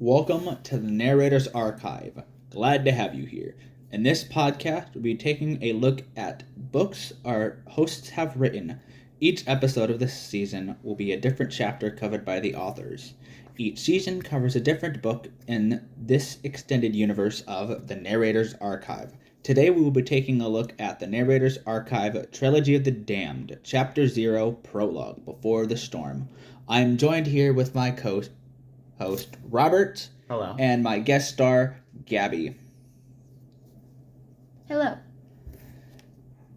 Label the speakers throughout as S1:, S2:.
S1: Welcome to the Narrator's Archive. Glad to have you here. In this podcast, we'll be taking a look at books our hosts have written. Each episode of this season will be a different chapter covered by the authors. Each season covers a different book in this extended universe of the Narrator's Archive. Today we will be taking a look at the Narrator's Archive Trilogy of the Damned, Chapter 0, Prologue, Before the Storm. I am joined here with my host, Robert.
S2: Hello.
S1: And my guest star, Gabby.
S3: Hello.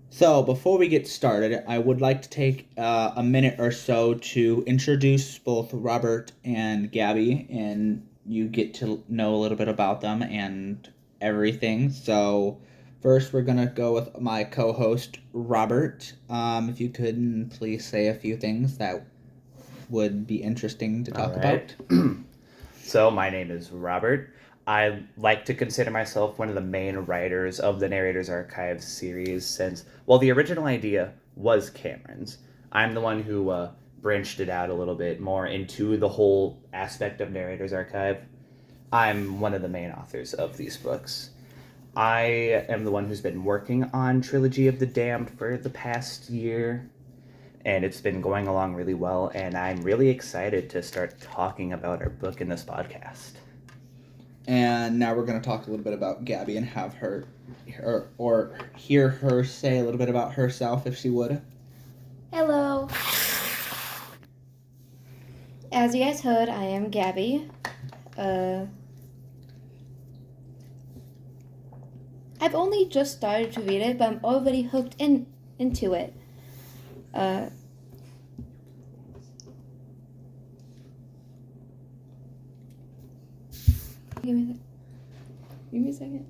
S1: So, before we get started, I would like to take a minute or so to introduce both Robert and Gabby, and you get to know a little bit about them and everything. So, first we're going to go with my co-host, Robert. If you could please say a few things that would be interesting to talk about.
S2: So, my name is Robert. I like to consider myself one of the main writers of the Narrator's Archive series since, well, the original idea was Cameron's. I'm the one who branched it out a little bit more into the whole aspect of Narrator's Archive. I'm one of the main authors of these books. I am the one who's been working on Trilogy of the Damned for the past year, and it's been going along really well, and I'm really excited to start talking about our book in this podcast.
S1: And now we're going to talk a little bit about Gabby and have her or hear her say a little bit about herself, if she would.
S3: Hello. As you guys heard, I am Gabby. I've only just started to read it, but I'm already hooked into it. Give me a second.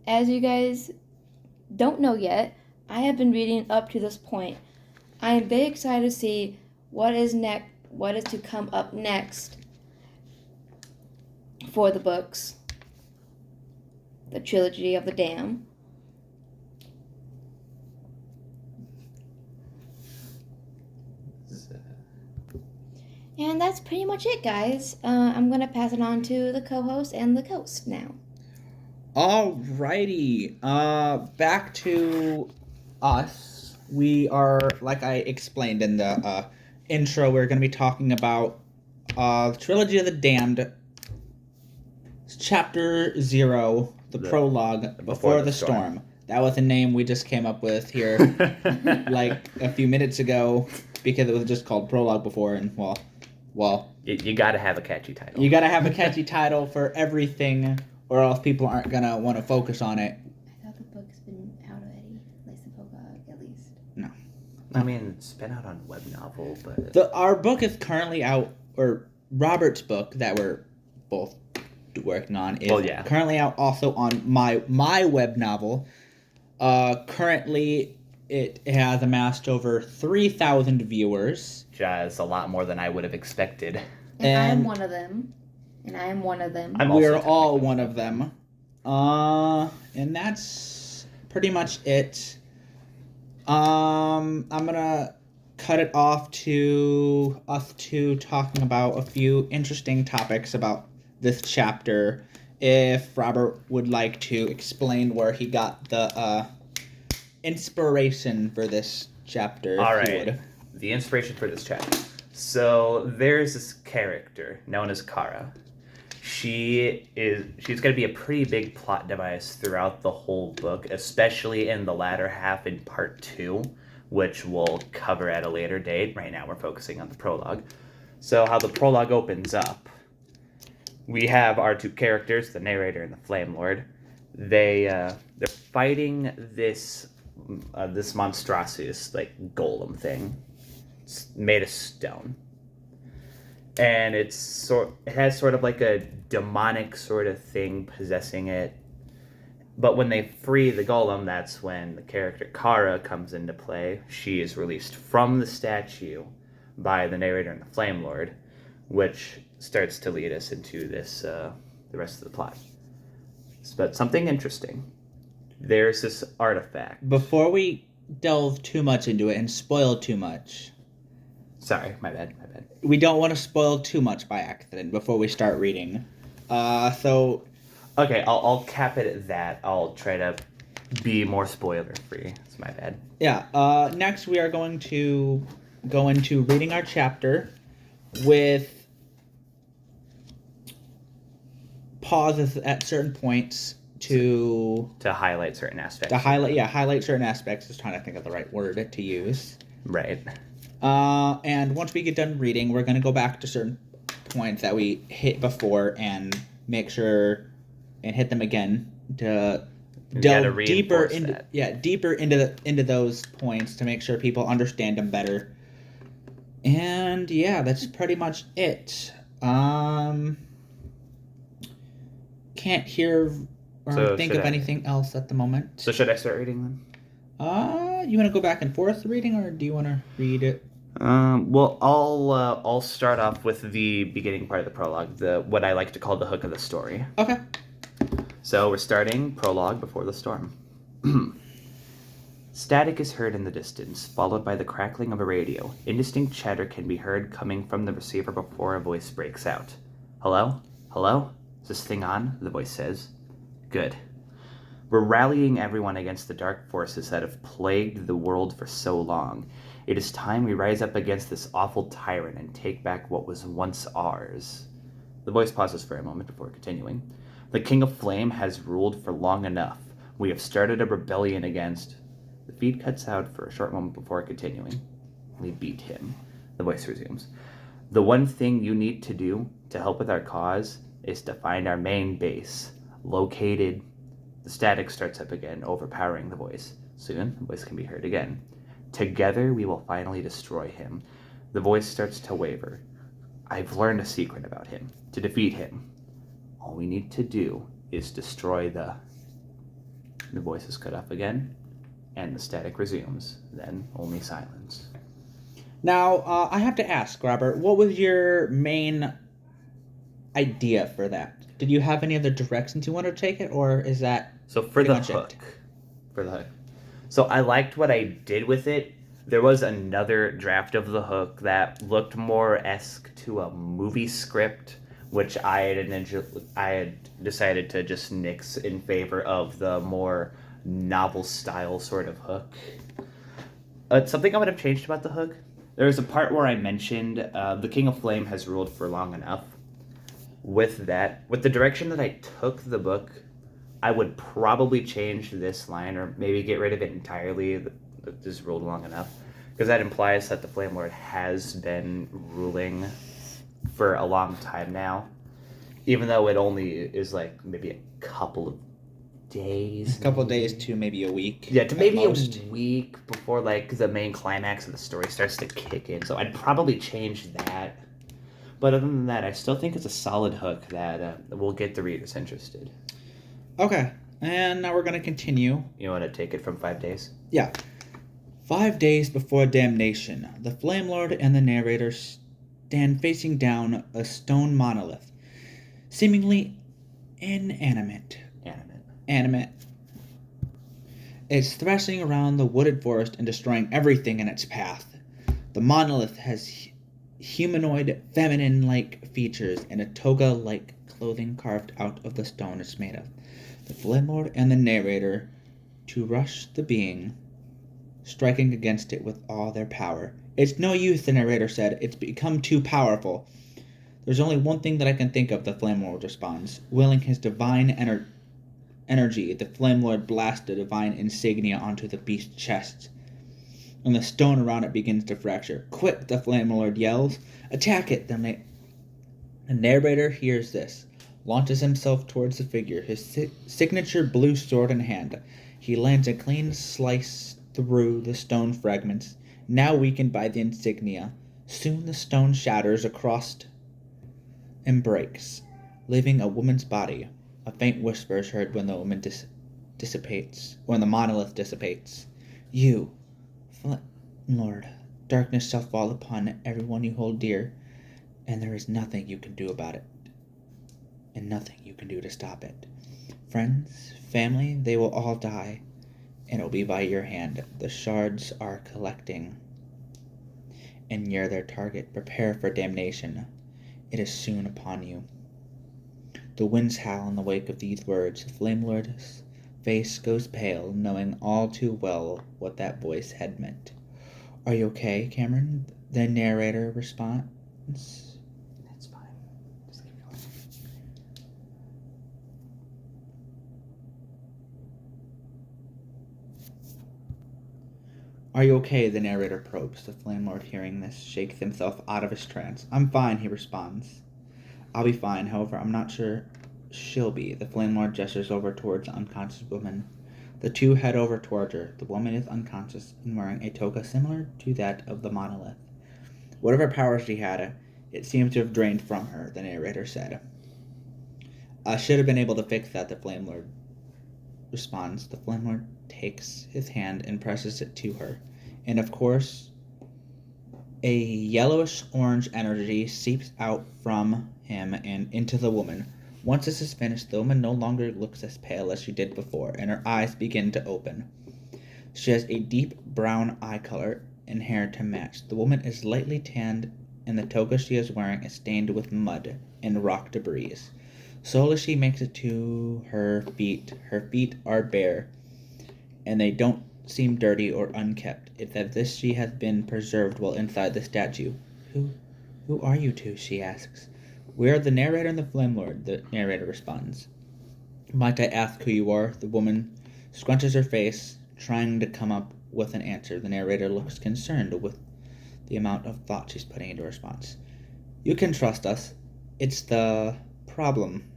S3: As you guys don't know yet, I have been reading up to this point. I am very excited to see what is to come up next for the books. The Trilogy of the Damned. And that's pretty much it, guys. I'm going to pass it on to the co-host and the host now.
S1: Alrighty. Back to us. We are, like I explained in the intro, we're going to be talking about Trilogy of the Damned, Chapter 0, the prologue, Before the Storm. That was a name we just came up with here like a few minutes ago because it was just called Prologue before, and well,
S2: you gotta have a catchy title.
S1: You gotta have a catchy title for everything, or else people aren't gonna want to focus on it.
S3: I thought the book's been out already, like the prologue, at least.
S1: No.
S2: I mean, it's been out on web novel, but...
S1: Our book is currently out, or Robert's book that we're both working on is currently out also on my web novel. Currently, it has amassed over 3,000 viewers.
S2: That's a lot more than I would have expected.
S3: And I'm one of them.
S1: We're all one of them. And that's pretty much it. I'm gonna cut it off to us two talking about a few interesting topics about this chapter. If Robert would like to explain where he got the inspiration for this chapter.
S2: All right. The inspiration for this chapter. So there's this character known as Kara. She's going to be a pretty big plot device throughout the whole book, especially in the latter half in part 2, which we'll cover at a later date. Right now we're focusing on the prologue. So how the prologue opens up. We have our two characters, the narrator and the Flame Lord. They're fighting this monstrosities, like golem thing. It's made of stone. And it has sort of like a demonic sort of thing possessing it. But when they free the golem, that's when the character Kara comes into play. She is released from the statue by the narrator and the Flame Lord, which starts to lead us into this the rest of the plot. But something interesting. There's this artifact.
S1: Before we delve too much into it and spoil too much,
S2: Sorry, my bad.
S1: We don't want to spoil too much by accident before we start reading. So
S2: Okay, I'll cap it at that. I'll try to be more spoiler free. It's my bad.
S1: yeah. Next, we are going to go into reading our chapter with pauses at certain points to
S2: highlight certain aspects.
S1: Highlight certain aspects. Just trying to think of the right word to use.
S2: Right.
S1: And once we get done reading, we're going to go back to certain points that we hit before and make sure and hit them again to delve deeper into those points to make sure people understand them better. And yeah, that's pretty much it. Can't hear or think of anything else at the moment.
S2: So should I start reading then?
S1: You want to go back and forth reading, or do you want to read it?
S2: Well, I'll start off with the beginning part of the prologue, what I like to call the hook of the story.
S1: Okay.
S2: So we're starting prologue before the storm. Static is heard in the distance, followed by the crackling of a radio. Indistinct chatter can be heard coming from the receiver before a voice breaks out. Hello? Hello? Is this thing on? The voice says. Good. We're rallying everyone against the dark forces that have plagued the world for so long. It is time we rise up against this awful tyrant and take back what was once ours. The voice pauses for a moment before continuing. The King of Flame has ruled for long enough. We have started a rebellion against... The feed cuts out for a short moment before continuing. We beat him. The voice resumes. The one thing you need to do to help with our cause is to find our main base, located... The static starts up again, overpowering the voice. Soon, the voice can be heard again. Together, we will finally destroy him. The voice starts to waver. I've learned a secret about him. To defeat him, all we need to do is destroy the... The voice is cut off again, and the static resumes. Then, only silence.
S1: Now, I have to ask, Robert, what was your main idea for that? Did you have any other directions you wanted to take it, or is that
S2: so for the hook? For the hook. So I liked what I did with it. There was another draft of the hook that looked more esque to a movie script, which I had decided to just nix in favor of the more novel style sort of hook. Something I would have changed about the hook. There was a part where I mentioned the King of Flame has ruled for long enough. With the direction that I took the book, I would probably change this line or maybe get rid of it entirely. That this ruled long enough, because that implies that the Flame Lord has been ruling for a long time now, even though it only is like maybe a couple of days.
S1: A couple of days to maybe a week.
S2: Yeah, to maybe a week before like the main climax of the story starts to kick in. So I'd probably change that. But other than that, I still think it's a solid hook that will get the readers interested.
S1: Okay, and now we're going to continue.
S2: You want to take it from 5 days?
S1: Yeah. 5 days before damnation, the Flame Lord and the narrator stand facing down a stone monolith, seemingly inanimate. Animate. It's thrashing around the wooded forest and destroying everything in its path. The monolith has humanoid, feminine-like features and a toga-like clothing carved out of the stone it's made of. The Flame Lord and the narrator to rush the being, striking against it with all their power. It's no use, the narrator said. It's become too powerful. There's only one thing that I can think of, the Flame Lord responds. Willing his divine energy, the Flame Lord blasts the divine insignia onto the beast's chest, and the stone around it begins to fracture. Quick, the Flame Lord yells. Attack it! The narrator hears this, launches himself towards the figure, his signature blue sword in hand. He lands a clean slice through the stone fragments, now weakened by the insignia. Soon the stone shatters across and breaks, leaving a woman's body. A faint whisper is heard when the woman dissipates, when the monolith dissipates. You, Lord, darkness shall fall upon everyone you hold dear, and there is nothing you can do about it, and nothing you can do to stop it. Friends, family, they will all die, and it will be by your hand. The shards are collecting, and you're their target. Prepare for damnation. It is soon upon you. The winds howl in the wake of these words. The Flame Lord's face goes pale, knowing all too well what that voice had meant. Are you okay, Cameron? The narrator responds.
S2: That's fine. Just keep going.
S1: Are you okay? The narrator probes. The Flame Lord, hearing this, shakes himself out of his trance. I'm fine, he responds. I'll be fine, however, I'm not sure she'll be. The Flame Lord gestures over towards the unconscious woman. The two head over towards her. The woman is unconscious and wearing a toga similar to that of the monolith. Whatever powers she had, it seems to have drained from her, the narrator said. I should have been able to fix that, the Flame Lord responds. The Flame Lord takes his hand and presses it to her. And of course, a yellowish-orange energy seeps out from him and into the woman. Once this is finished, the woman no longer looks as pale as she did before, and her eyes begin to open. She has a deep brown eye color and hair to match. The woman is lightly tanned, and the toga she is wearing is stained with mud and rock debris. Slowly she makes it to her feet. Her feet are bare, and they don't seem dirty or unkept. It's as if she has been preserved while inside the statue. Who are you two? She asks. We are the narrator and the Flame Lord, the narrator responds. Might I ask who you are? The woman scrunches her face, trying to come up with an answer. The narrator looks concerned with the amount of thought she's putting into response. You can trust us. It's the problem.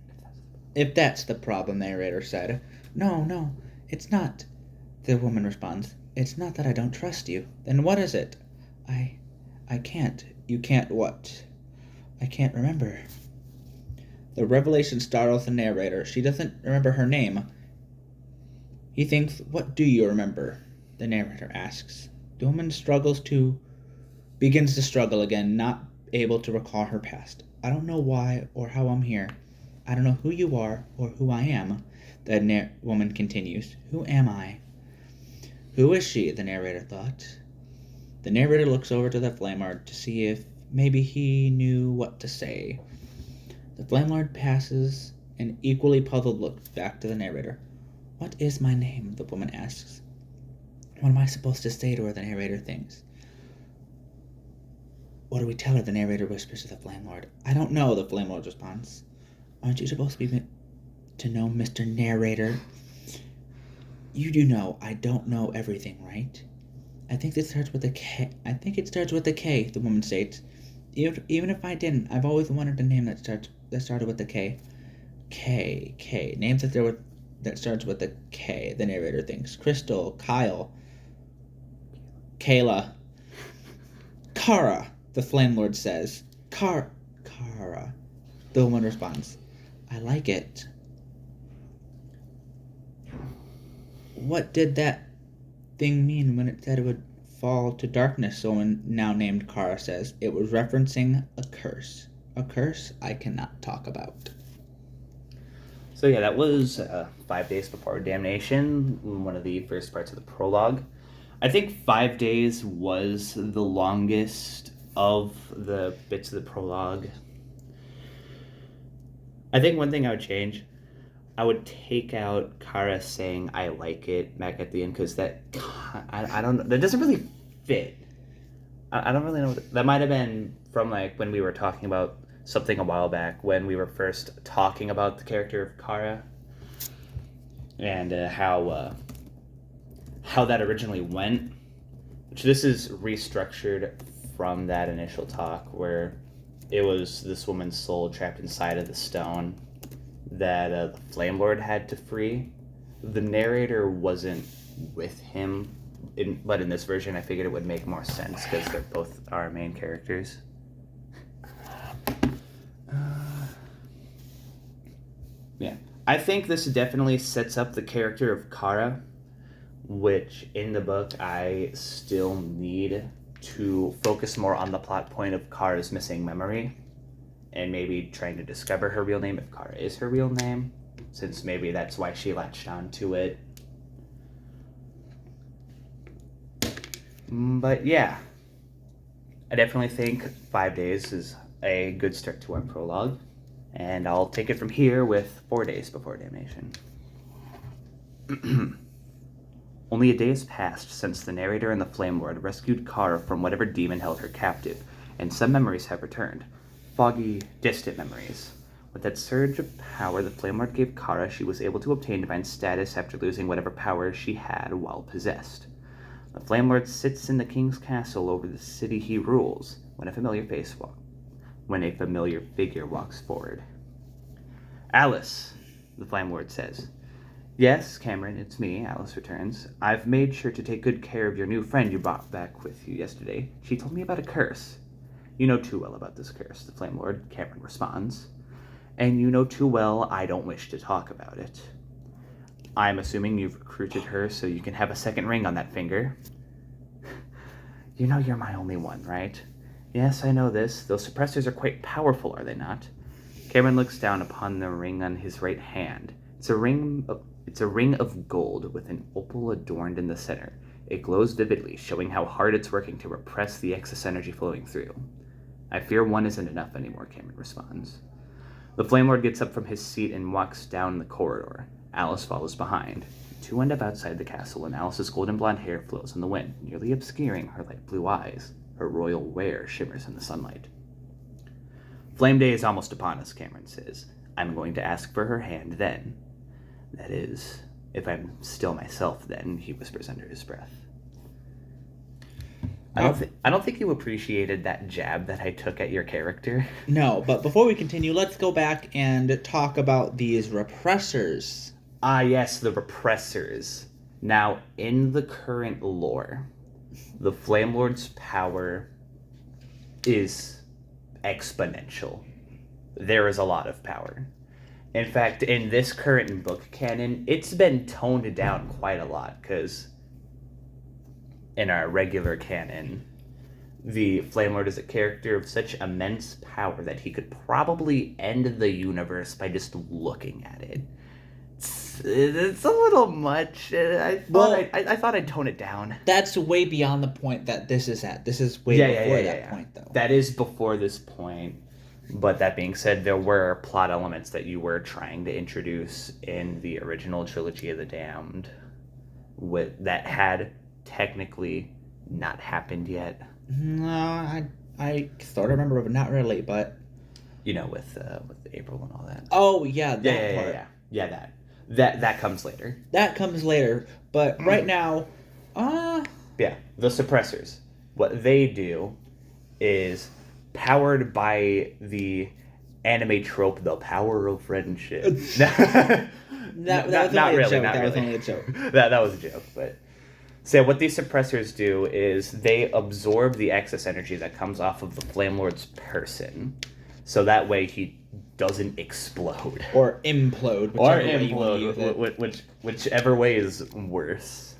S1: If that's the problem, the narrator said. No, it's not, the woman responds. It's not that I don't trust you. Then what is it? I can't. You can't what? I can't remember. The revelation startles the narrator. She doesn't remember her name. He thinks, what do you remember? The narrator asks. The woman begins to struggle again, not able to recall her past. I don't know why or how I'm here. I don't know who you are or who I am, the woman continues. Who am I? Who is she? The narrator thought. The narrator looks over to the Flame Lord to see if maybe he knew what to say. The Flame Lord passes an equally puzzled look back to the narrator. What is my name? The woman asks. What am I supposed to say to her? The narrator thinks. What do we tell her? The narrator whispers to the Flame Lord. I don't know, the Flame Lord responds. Aren't you supposed to know, Mr. Narrator? You do know I don't know everything, right? I think it starts with a K. The woman states. Even if I didn't, I've always wanted a name that started with a K. K. Names that starts with a K, the narrator thinks. Crystal, Kyle, Kayla, Kara, the Flame Lord says. Kara, the woman responds. I like it. What did that thing mean when it said it would fall to darkness? Someone now named Kara says. It was referencing a curse. A curse I cannot talk about.
S2: So yeah, that was 5 days before damnation, one of the first parts of the prologue. I think 5 days was the longest of the bits of the prologue. I think one thing I would change, I would take out Kara saying I like it back at the end, because that, I don't know, that doesn't really fit. I don't really know. That might have been from like when we were talking about something a while back, when we were first talking about the character of Kara and how that originally went. Which this is restructured from that initial talk where it was this woman's soul trapped inside of the stone that the Flame Lord had to free. The narrator wasn't with him, but in this version I figured it would make more sense because they're both our main characters. Yeah. I think this definitely sets up the character of Kara, which in the book I still need to focus more on the plot point of Kara's missing memory and maybe trying to discover her real name if Kara is her real name, since maybe that's why she latched on to it. But yeah, I definitely think 5 days is a good start to our prologue, and I'll take it from here with 4 days before damnation. Only a day has passed since the narrator and the Flame Lord rescued Kara from whatever demon held her captive, and some memories have returned. Foggy, distant memories. With that surge of power the Flame Lord gave Kara, she was able to obtain divine status after losing whatever power she had while possessed. The Flame Lord sits in the king's castle over the city he rules when a familiar figure walks forward. Alice, the Flame Lord says. Yes, Cameron, it's me, Alice returns. I've made sure to take good care of your new friend you brought back with you yesterday. She told me about a curse. You know too well about this curse, the Flame Lord, Cameron responds. And you know too well I don't wish to talk about it. I'm assuming you've recruited her so you can have a second ring on that finger. You know you're my only one, right? Yes, I know this. Those suppressors are quite powerful, are they not? Cameron looks down upon the ring on his right hand. It's a ring of gold with an opal adorned in the center. It glows vividly, showing how hard it's working to repress the excess energy flowing through. I fear one isn't enough anymore, Cameron responds. The Flame Lord gets up from his seat and walks down the corridor. Alice follows behind. The two end up outside the castle, and Alice's golden blonde hair flows in the wind, nearly obscuring her light blue eyes. Her royal wear shimmers in the sunlight. Flame Day is almost upon us, Cameron says. I'm going to ask for her hand then. That is, if I'm still myself then, he whispers under his breath. I don't think you appreciated that jab that I took at your character.
S1: No, but before we continue, let's go back and talk about these repressors.
S2: Ah, yes, the repressors. Now, in the current lore, the Flame Lord's power is exponential. There is a lot of power. In fact, in this current book canon, it's been toned down quite a lot, because in our regular canon, the Flame Lord is a character of such immense power that he could probably end the universe by just looking at it. It's a little much. I thought I'd tone it down.
S1: That's way beyond the point that this is at. This is way before that point, though.
S2: That is before this point. But that being said, there were plot elements that you were trying to introduce in the original Trilogy of the Damned that had technically not happened yet.
S1: No, I sort of remember, but not really. But
S2: you know, with April and all that.
S1: Oh yeah, that part.
S2: Yeah, that comes later.
S1: That comes later, but right now,
S2: yeah, the suppressors. What they do is powered by the anime trope, the power of friendship.
S1: that was only a joke.
S2: That was a joke, but so what these suppressors do is they absorb the excess energy that comes off of the Flame Lord's person, so that way he doesn't explode
S1: or implode,
S2: whichever way is worse.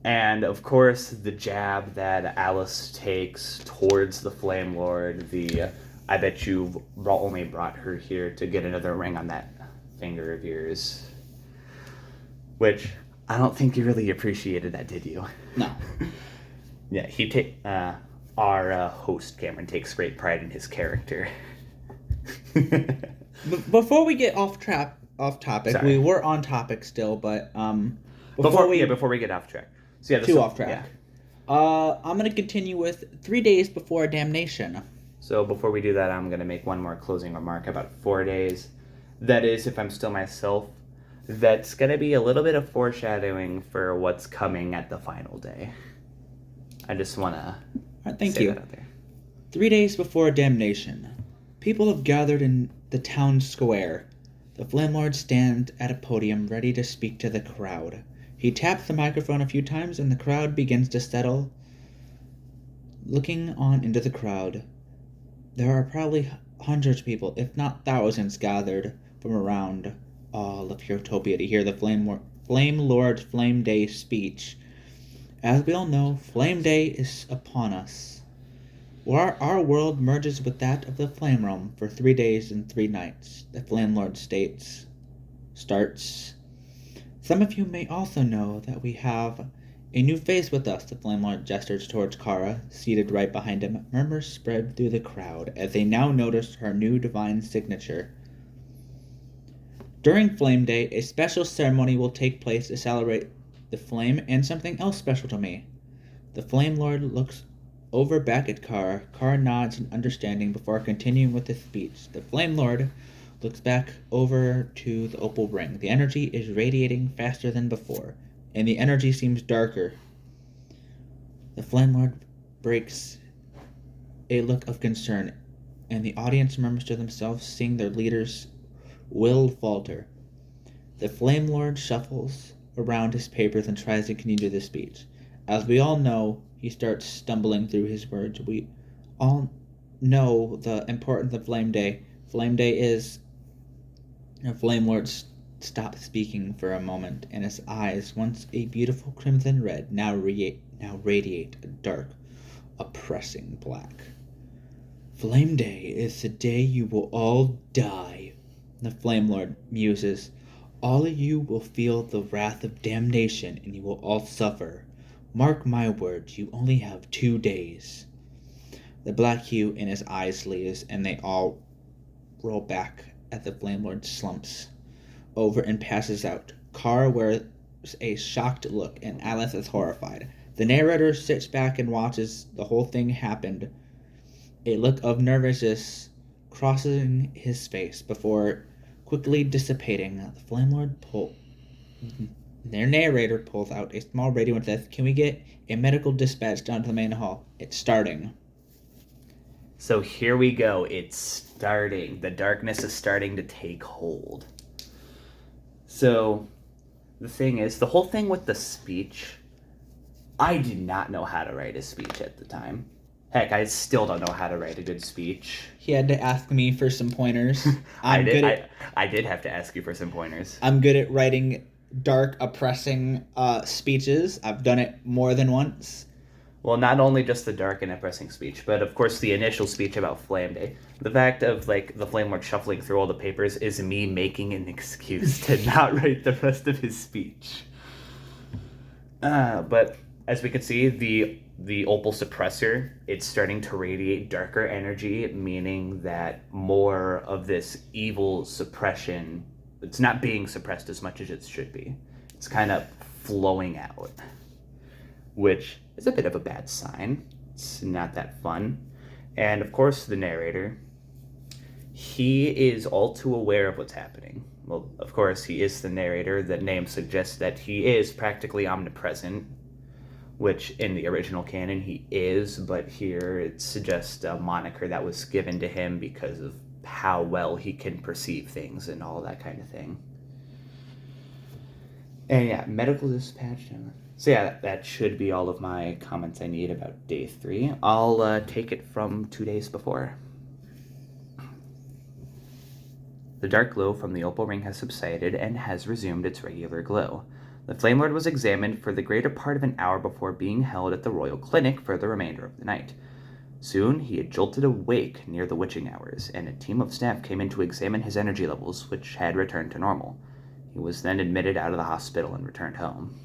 S2: And of course, the jab that Alice takes towards the Flame Lord, I bet you've only brought her here to get another ring on that finger of yours. Which, I don't think you really appreciated that, did you?
S1: No.
S2: Yeah, our host, Cameron, takes great pride in his character.
S1: Before we get off topic,
S2: Sorry.
S1: We were on topic still, but
S2: before we get off track. So yeah,
S1: off track. Yeah. I'm going to continue with 3 days before damnation.
S2: So before we do that, I'm going to make one more closing remark about 4 days. That is, if I'm still myself, that's going to be a little bit of foreshadowing for what's coming at the final day. I just want to
S1: say that
S2: out there.
S1: 3 days before damnation. People have gathered in the town square. The Flame Lord stands at a podium ready to speak to the crowd. He taps the microphone a few times and the crowd begins to settle. Looking on into the crowd, there are probably hundreds of people, if not thousands, gathered from around all of Utopia to hear the Flame Lord's Flame Day speech. As we all know, Flame Day is upon us. Our world merges with that of the Flame Realm for 3 days and 3 nights, the Flame Lord starts. Some of you may also know that we have A new face with us, the Flame Lord gestures towards Kara, seated right behind him. Murmurs spread through the crowd as they now notice her new divine signature. During Flame Day, a special ceremony will take place to celebrate the flame and something else special to me. The Flame Lord looks over back at Kara. Kara nods in understanding before continuing with the speech. The Flame Lord looks back over to the opal ring. The energy is radiating faster than before, and the energy seems darker. The Flame Lord breaks a look of concern, and the audience murmurs to themselves, seeing their leader's will falter. The Flame Lord shuffles around his papers and tries to continue the speech. As we all know, he starts stumbling through his words. We all know the importance of Flame Day. Flame Day is... The Flame Lord stops speaking for a moment, and his eyes, once a beautiful crimson red, now radiate a dark, oppressing black. Flame Day is the day you will all die, the Flame Lord muses. All of you will feel the wrath of damnation, and you will all suffer. Mark my words, you only have 2 days. The black hue in his eyes leaves, and they all roll back as the Flame Lord slumps over and passes out. Kara wears a shocked look, and Alice is horrified. The narrator sits back and watches the whole thing happen, a look of nervousness crossing his face before quickly dissipating. The Flame Lord their narrator pulls out a small radio and says, "Can we get a medical dispatch down to the main hall? It's starting."
S2: So here we go. It's starting. The darkness is starting to take hold. So the thing is, the whole thing with the speech, I did not know how to write a speech at the time. Heck, I still don't know how to write a good speech.
S1: He had to ask me for some pointers.
S2: I did have to ask you for some pointers.
S1: I'm good at writing dark, oppressing speeches. I've done it more than once.
S2: Well, not only just the dark and oppressing speech, but of course the initial speech about Flame Day. The fact of the Flame Lord shuffling through all the papers is me making an excuse to not write the rest of his speech. But as we can see, the opal suppressor, it's starting to radiate darker energy, meaning that more of this evil suppression, it's not being suppressed as much as it should be. It's kind of flowing out, which is a bit of a bad sign. It's not that fun. And of course, the narrator, he is all too aware of what's happening. Well, of course, he is the narrator. The name suggests that he is practically omnipresent, which in the original canon he is, but here it's just a moniker that was given to him because of how well he can perceive things and all that kind of thing. And yeah, medical dispatch. So yeah, that should be all of my comments I need about day 3. I'll take it from 2 days before. The dark glow from the opal ring has subsided and has resumed its regular glow. The Flame Lord was examined for the greater part of an hour before being held at the Royal Clinic for the remainder of the night. Soon he had jolted awake near the witching hours, and a team of staff came in to examine his energy levels, which had returned to normal. He was then admitted out of the hospital and returned home.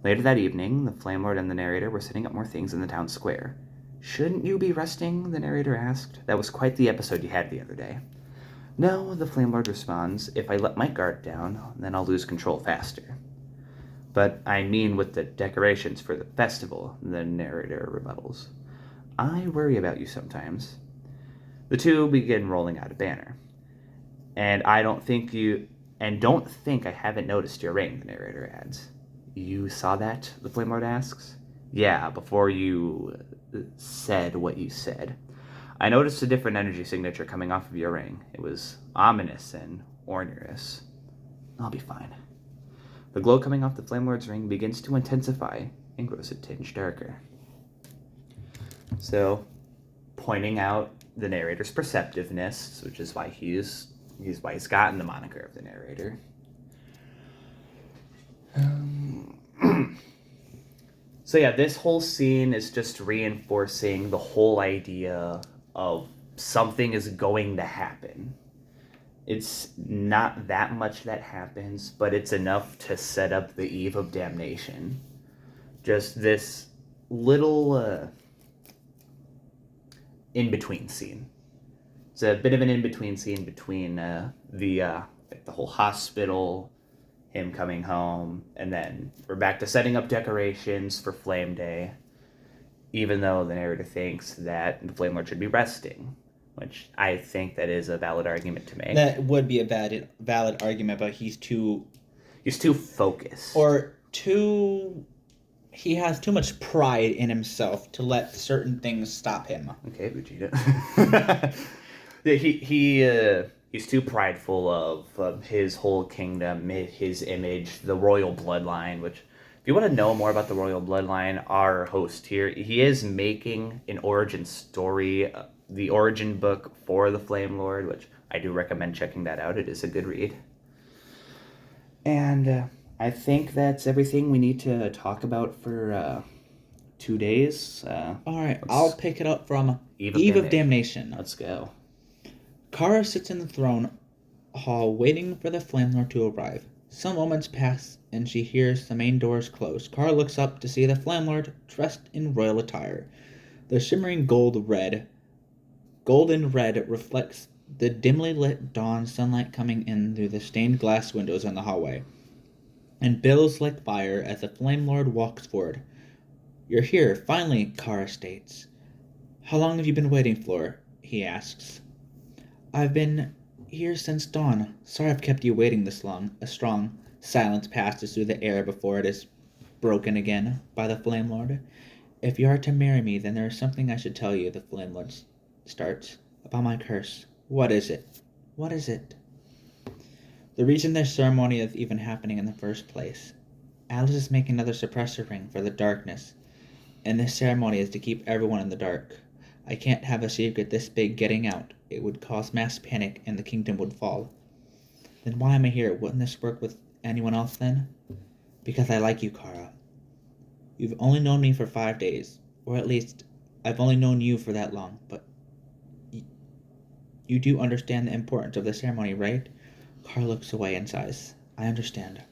S2: Later that evening, the Flame Lord and the narrator were setting up more things in the town square. "Shouldn't you be resting?" the narrator asked. "That was quite the episode you had the other day." "No," the Flame Lord responds. "If I let my guard down, then I'll lose control faster." "But I mean with the decorations for the festival," the narrator rebuttals. "I worry about you sometimes." The two begin rolling out a banner. Don't think I haven't noticed your ring," the narrator adds. "You saw that?" the Flame Lord asks. "Yeah, before you said what you said. I noticed a different energy signature coming off of your ring. It was ominous and onerous. I'll be fine." The glow coming off the Flame Lord's ring begins to intensify and grows a tinge darker. So, pointing out the narrator's perceptiveness, which is why he's gotten the moniker of the narrator. So yeah, this whole scene is just reinforcing the whole idea of something is going to happen. It's not that much that happens, but it's enough to set up the eve of damnation. just this little in-between scene. It's a bit of an in-between scene between the whole hospital, him coming home, and then we're back to setting up decorations for Flame Day, even though the narrator thinks that the Flame Lord should be resting, which I think that is a valid argument to make.
S1: That would be a valid argument, but he's too
S2: focused.
S1: He has too much pride in himself to let certain things stop him.
S2: Okay, Vegeta. He's too prideful of his whole kingdom, his image, the royal bloodline, which, if you want to know more about the royal bloodline, our host here, he is making an origin story, the origin book for the Flame Lord, which I do recommend checking that out. It is a good read. And I think that's everything we need to talk about for 2 days.
S1: All right, I'll pick it up from
S2: Eve
S1: of Damnation.
S2: Let's go.
S1: Kara sits in the throne hall waiting for the Flame Lord to arrive. Some moments pass and she hears the main doors close. Kara looks up to see the Flame Lord dressed in royal attire. The shimmering golden red reflects the dimly lit dawn sunlight coming in through the stained glass windows in the hallway, and billows like fire as the Flame Lord walks forward. "You're here, finally," Kara states. "How long have you been waiting for?" he asks. "I've been here since dawn. Sorry I've kept you waiting this long." A strong silence passes through the air before it is broken again by the Flame Lord. "If you are to marry me, then there is something I should tell you," the Flame Lord starts. "About my curse." "What is it?" "What is it?" "The reason this ceremony is even happening in the first place. Alice is making another suppressor ring for the darkness, and this ceremony is to keep everyone in the dark. I can't have a secret this big getting out. It would cause mass panic and the kingdom would fall." "Then why am I here? Wouldn't this work with anyone else then?" "Because I like you, Kara. You've only known me for 5 days, or at least I've only known you for that long, but you do understand the importance of the ceremony, right?" Kara looks away and sighs. "I understand."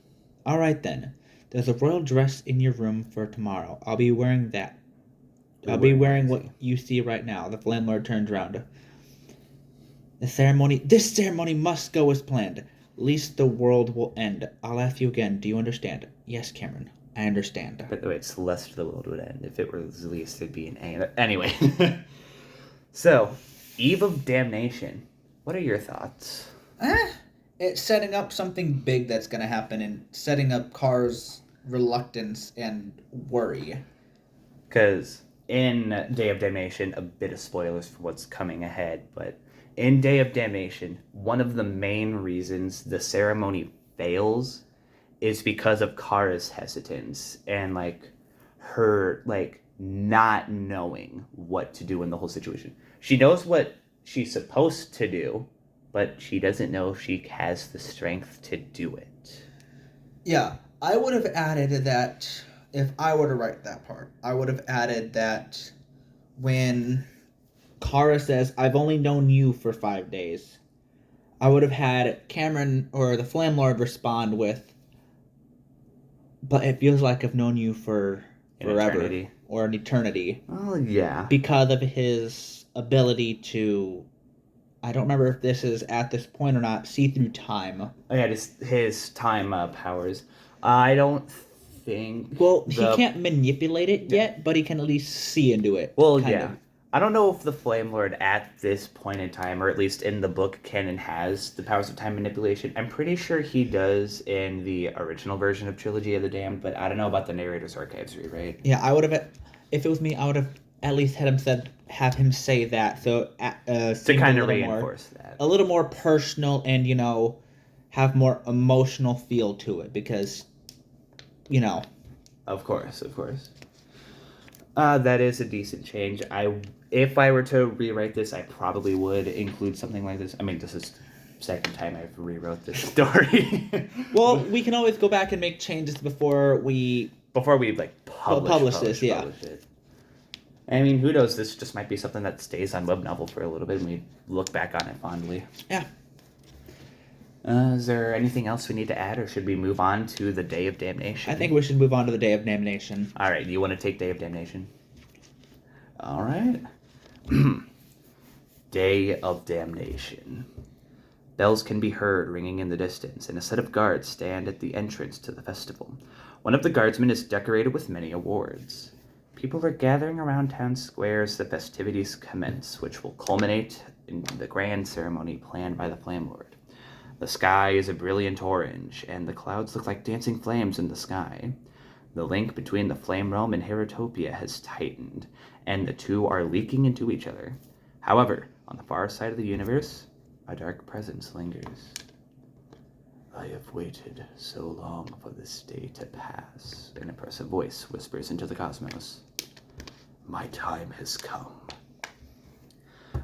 S1: "All right then. There's a royal dress in your room for tomorrow. I'll be wearing that. I'll be wearing what you see right now." The Flame Lord turns around. This ceremony must go as planned. Least the world will end. I'll ask you again, do you understand?" "Yes, Cameron, I understand."
S2: By the way, it's lest the world would end. If it were least, it'd be an A. Anyway. So, Eve of Damnation. What are your thoughts?
S1: It's setting up something big that's going to happen and setting up Kara's reluctance and worry.
S2: Because in Day of Damnation, a bit of spoilers for what's coming ahead, but in Day of Damnation, one of the main reasons the ceremony fails is because of Kara's hesitance and her not knowing what to do in the whole situation. She knows what she's supposed to do, but she doesn't know if she has the strength to do it.
S1: Yeah, I would have added that, if I were to write that part, I would have added that when Kara says, "I've only known you for 5 days," I would have had Cameron or the Flame Lord respond with, "But it feels like I've known you for forever."
S2: Eternity.
S1: Or an eternity.
S2: Oh, yeah.
S1: Because of his ability to, I don't remember if this is at this point or not, see through time.
S2: Oh, yeah, his time powers. I don't think...
S1: Well, he can't manipulate it yet, but he can at least see into it.
S2: Well,
S1: kind
S2: yeah.
S1: of.
S2: I don't know if the Flame Lord at this point in time, or at least in the book canon, has the powers of time manipulation. I'm pretty sure he does in the original version of Trilogy of the Damned, but I don't know about the Narrator's Archives rewrite.
S1: Yeah, I would have, if it was me, I would have at least have him say that, so
S2: to kind of reinforce that.
S1: A little more personal and, have more emotional feel to it, because,
S2: Of course. That is a decent change. If I were to rewrite this, I probably would include something like this. I mean, this is the second time I've rewrote this story.
S1: Well, we can always go back and make changes before we
S2: publish
S1: this. Yeah.
S2: Publish it. I mean, who knows? This just might be something that stays on web novel for a little bit, and we look back on it fondly.
S1: Yeah.
S2: Is there anything else we need to add, or should we move on to the Day of Damnation?
S1: I think we should move on to the Day of Damnation.
S2: All right, do you want to take Day of Damnation? All right. Day of Damnation. Bells can be heard ringing in the distance, and a set of guards stand at the entrance to the festival. One of the guardsmen is decorated with many awards. People are gathering around town square as the festivities commence, which will culminate in the grand ceremony planned by the Flame Lord. The sky is a brilliant orange, and the clouds look like dancing flames in the sky. The link between the Flame Realm and Heratopia has tightened, and the two are leaking into each other. However, on the far side of the universe, a dark presence lingers. I have waited so long for this day to pass, an impressive voice whispers into the cosmos. My time has come.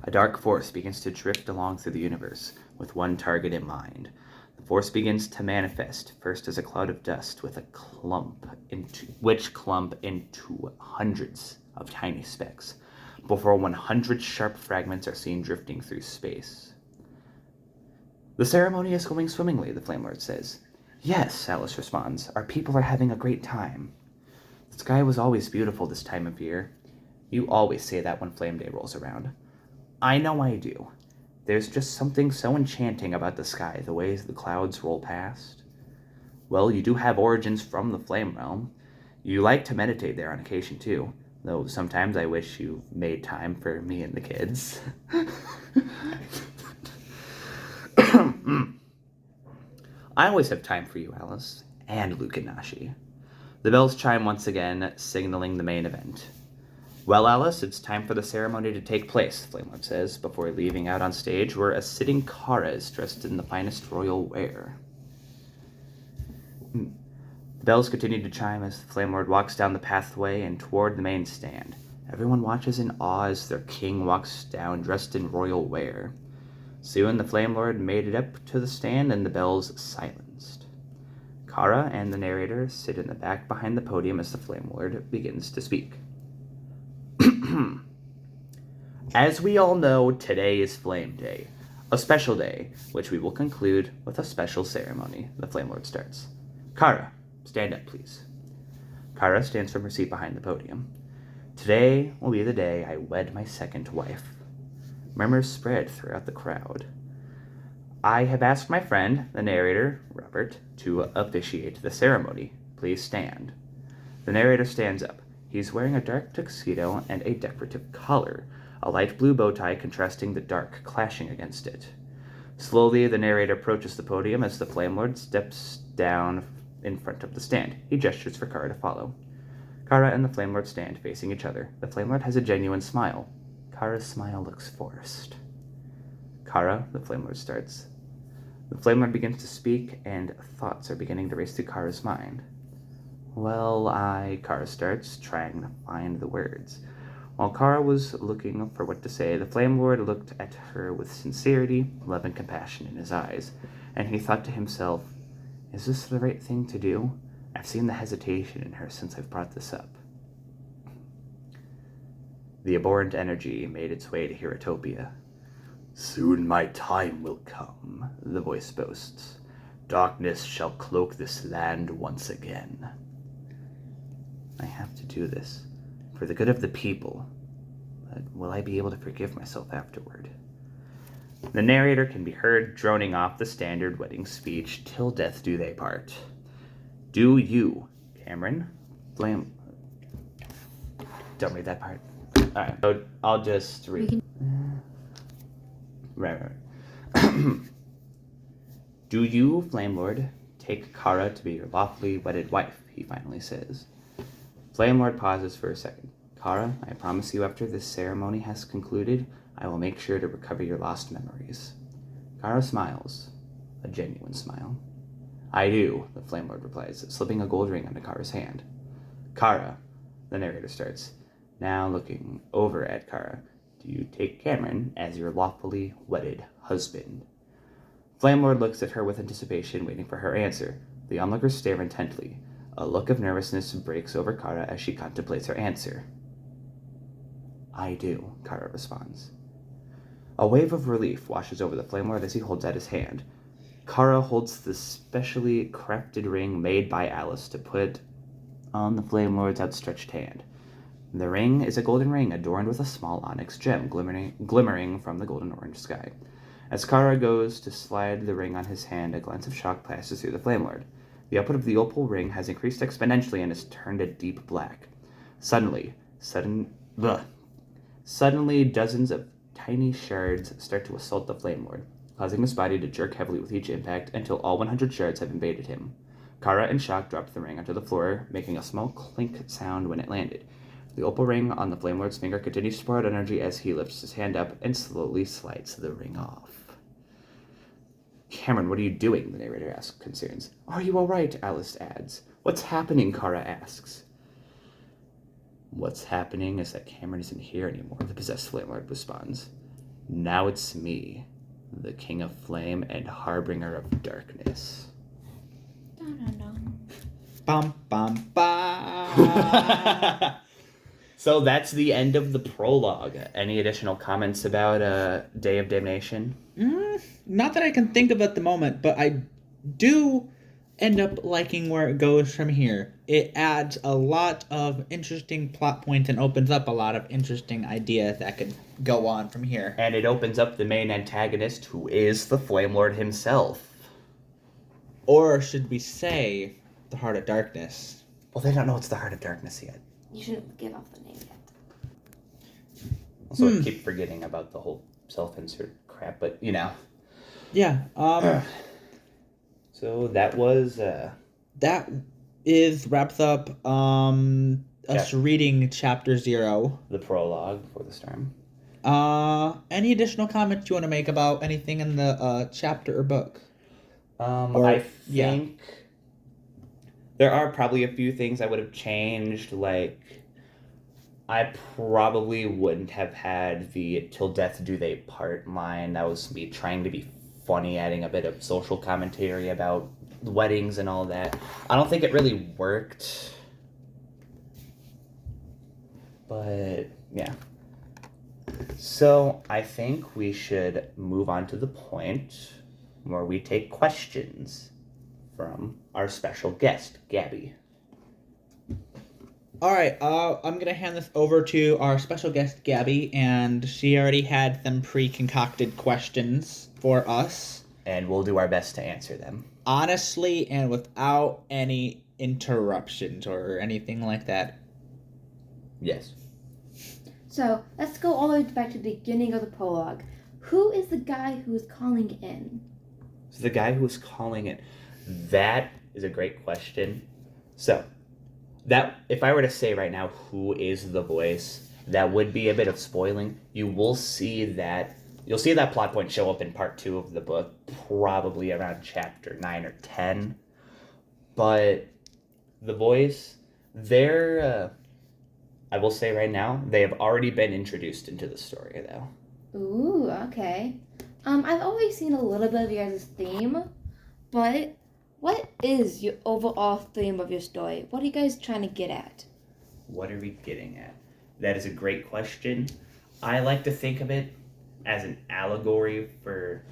S2: A dark force begins to drift along through the universe, with one target in mind. The force begins to manifest, first as a cloud of dust with a clump into hundreds of tiny specks, before 100 sharp fragments are seen drifting through space. The ceremony is going swimmingly, the Flame Lord says. Yes, Alice responds. Our people are having a great time. The sky was always beautiful this time of year. You always say that when Flame Day rolls around. I know I do. There's just something so enchanting about the sky, the ways the clouds roll past. Well, you do have origins from the Flame Realm. You like to meditate there on occasion, too, though sometimes I wish you made time for me and the kids. I always have time for you, Alice, and Luke and Nashi. The bells chime once again, signaling the main event. Well, Alice, it's time for the ceremony to take place, Flame Lord says, before leaving out on stage where a sitting Kara is dressed in the finest royal wear. The bells continue to chime as the Flame Lord walks down the pathway and toward the main stand. Everyone watches in awe as their king walks down dressed in royal wear. Soon the Flame Lord made it up to the stand and the bells silenced. Kara and the narrator sit in the back behind the podium as the Flame Lord begins to speak. As we all know, today is Flame Day, a special day, which we will conclude with a special ceremony. The Flame Lord starts. Kara, stand up, please. Kara stands from her seat behind the podium. Today will be the day I wed my second wife. Murmurs spread throughout the crowd. I have asked my friend, the narrator, Robert, to officiate the ceremony. Please stand. The narrator stands up. He's wearing a dark tuxedo and a decorative collar, a light blue bow tie contrasting the dark, clashing against it. Slowly, the narrator approaches the podium as the Flame Lord steps down in front of the stand. He gestures for Kara to follow. Kara and the Flame Lord stand facing each other. The Flame Lord has a genuine smile. Kara's smile looks forced. Kara, the Flame Lord starts. The Flame Lord begins to speak, and thoughts are beginning to race through Kara's mind. Well, Kara starts, trying to find the words. While Kara was looking for what to say, the Flame Lord looked at her with sincerity, love, and compassion in his eyes, and he thought to himself, is this the right thing to do? I've seen the hesitation in her since I've brought this up. The abhorrent energy made its way to Heratopia. Soon my time will come, the voice boasts. Darkness shall cloak this land once again. I have to do this for the good of the people, but will I be able to forgive myself afterward? The narrator can be heard droning off the standard wedding speech, till death do they part. Do you, Cameron, Flame... Don't read that part. Alright, so I'll just read. Right. Do you, Flame Lord, take Kara to be your lawfully wedded wife, he finally says. Flame Lord pauses for a second. Kara, I promise you after this ceremony has concluded, I will make sure to recover your lost memories. Kara smiles, a genuine smile. I do, the Flame Lord replies, slipping a gold ring onto Kara's hand. Kara, the narrator starts, now looking over at Kara, do you take Cameron as your lawfully wedded husband? Flame Lord looks at her with anticipation, waiting for her answer. The onlookers stare intently. A look of nervousness breaks over Kara as she contemplates her answer. I do, Kara responds. A wave of relief washes over the Flame Lord as he holds out his hand. Kara holds the specially crafted ring made by Alice to put on the Flame Lord's outstretched hand. The ring is a golden ring adorned with a small onyx gem glimmering from the golden orange sky. As Kara goes to slide the ring on his hand, a glance of shock passes through the Flame Lord. The output of the opal ring has increased exponentially and has turned a deep black. Suddenly, dozens of tiny shards start to assault the Flame Lord, causing his body to jerk heavily with each impact until all 100 shards have invaded him. Kara, in shock, dropped the ring onto the floor, making a small clink sound when it landed. The opal ring on the Flame Lord's finger continues to pour out energy as he lifts his hand up and slowly slides the ring off. Cameron, what are you doing? The narrator asks, concerns. Are you all right? Alice adds. What's happening? Kara asks. What's happening is that Cameron isn't here anymore, the possessed Flame Lord responds. Now it's me, the King of Flame and Harbinger of Darkness.
S1: Bum, bum, bum.
S2: So that's the end of the prologue. Any additional comments about Day of Damnation?
S1: Not that I can think of at the moment, but I do end up liking where it goes from here. It adds a lot of interesting plot points and opens up a lot of interesting ideas that could go on from here.
S2: And it opens up the main antagonist, who is the Flame Lord himself.
S1: Or should we say, the Heart of Darkness?
S2: Well, they don't know it's the Heart of Darkness yet.
S3: You shouldn't give off the name yet.
S2: Also, I keep forgetting about the whole self-insert crap, but, you know.
S1: Yeah,
S2: So that was...
S1: that wraps up us reading Chapter 0.
S2: The prologue for the storm.
S1: Any additional comments you want to make about anything in the chapter or book?
S2: I think there are probably a few things I would have changed, like I probably wouldn't have had the "till death do they part" line. That was me trying to be funny, adding a bit of social commentary about weddings and all that. I don't think it really worked, but yeah. So I think we should move on to the point where we take questions from our special guest, Gabby.
S1: All right, I'm going to hand this over to our special guest, Gabby, and she already had some pre-concocted questions for us.
S2: And we'll do our best to answer them.
S1: Honestly, and without any interruptions or anything like that.
S2: Yes.
S3: So, let's go all the way back to the beginning of the prologue. Who is the guy who is calling in?
S2: So the guy who is calling it, that is a great question. So, that if I were to say right now who is the voice, that would be a bit of spoiling. You'll see that plot point show up in part 2 of the book, probably around chapter 9 or 10. But the voice, I will say right now, they have already been introduced into the story, though.
S3: Ooh, okay. I've always seen a little bit of your guys' theme, but what is your overall theme of your story? What are you guys trying to get at?
S2: What are we getting at? That is a great question. I like to think of it as an allegory for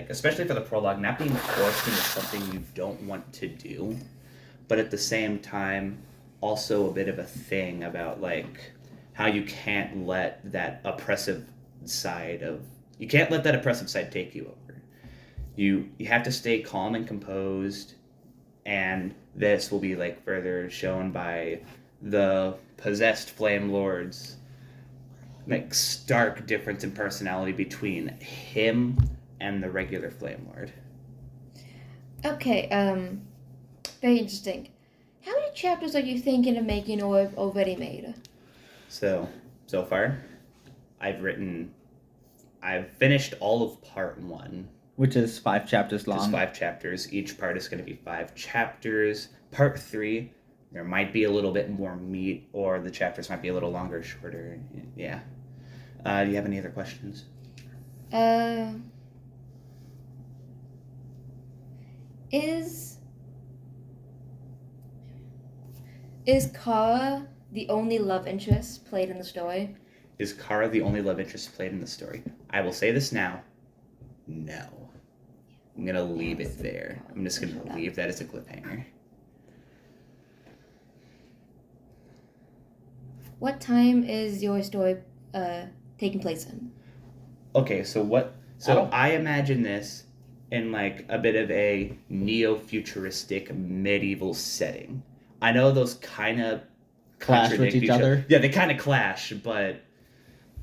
S2: especially for the prologue, not being forced into something you don't want to do, but at the same time, also a bit of a thing about like how you can't let that oppressive side take you over. You have to stay calm and composed, and this will be like further shown by the possessed Flame Lord's like stark difference in personality between him and the regular Flame Lord.
S3: Okay, very interesting. How many chapters are you thinking of making or have already made?
S2: So far, I've finished all of part 1.
S1: Which is 5 chapters long.
S2: Just 5 chapters. Each part is going to be 5 chapters. Part 3, there might be a little bit more meat, or the chapters might be a little longer, shorter. Yeah. Do you have any other questions?
S3: Is Kara the only love interest played in the story?
S2: Is Kara the only love interest played in the story? I will say this now. No. I'm going to leave it there. I'm just going to leave that as a cliffhanger.
S3: What time is your story taking place in?
S2: Okay, so I imagine this in like a bit of a neo-futuristic medieval setting. I know those kind of
S1: Clash with
S2: contradict
S1: each other.
S2: Yeah, they kind of clash, but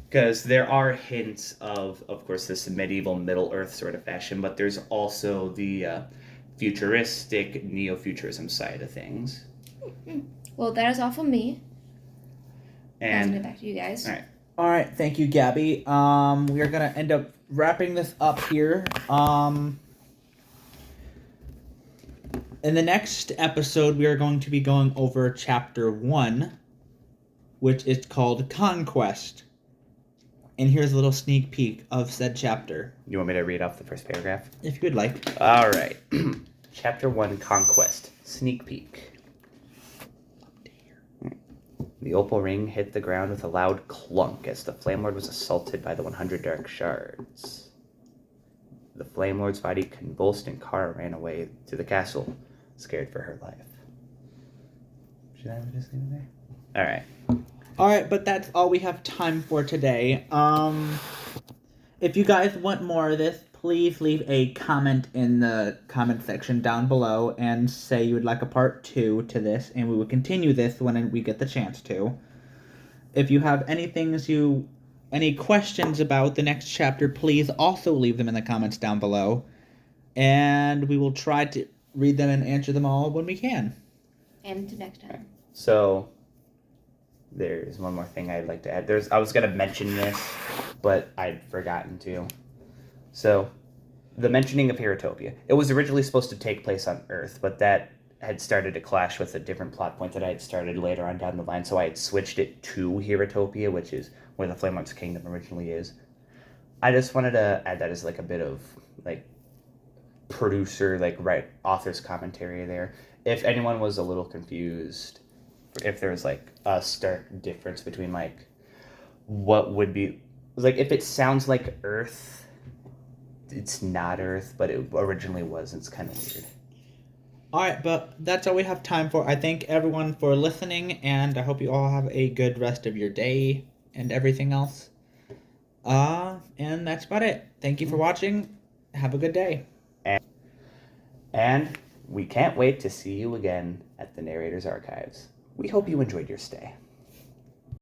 S2: because there are hints of course, this medieval Middle Earth sort of fashion, but there's also the futuristic neo-futurism side of things.
S3: Well, that is all from me. Passing it
S2: And
S3: back to you guys.
S1: All right, thank you, Gabby. We are gonna end up wrapping this up here. In the next episode, we are going to be going over chapter 1, which is called Conquest. And here's a little sneak peek of said chapter,
S2: you want me to read off the first paragraph?
S1: if you would like.
S2: All right. Chapter 1, Conquest. Sneak peek. The opal ring hit the ground with a loud clunk as the Flame Lord was assaulted by the 100 dark shards. The Flame Lord's body convulsed and Kara ran away to the castle, scared for her life. Should I just leave it there? Alright.
S1: Alright, but that's all we have time for today. If you guys want more of this, please leave a comment in the comment section down below and say you would like a part 2 to this, and we will continue this when we get the chance to. If you have any questions about the next chapter, please also leave them in the comments down below, and we will try to read them and answer them all when we can.
S3: And until next time.
S2: So, there's one more thing I'd like to add. I was going to mention this, but I'd forgotten to. So, the mentioning of Heratopia. It was originally supposed to take place on Earth, but that had started to clash with a different plot point that I had started later on down the line, so I had switched it to Heratopia, which is where the Flame Lord's kingdom originally is. I just wanted to add that as like a bit of like producer, author's commentary there. If anyone was a little confused, if there was like a stark difference between like what would be like if it sounds like Earth, it's not Earth, but it originally was. It's kind of weird.
S1: Alright, but that's all we have time for. I thank everyone for listening, and I hope you all have a good rest of your day and everything else. And that's about it. Thank you for watching. Have a good day.
S2: And we can't wait to see you again at the Narrator's Archives. We hope you enjoyed your stay.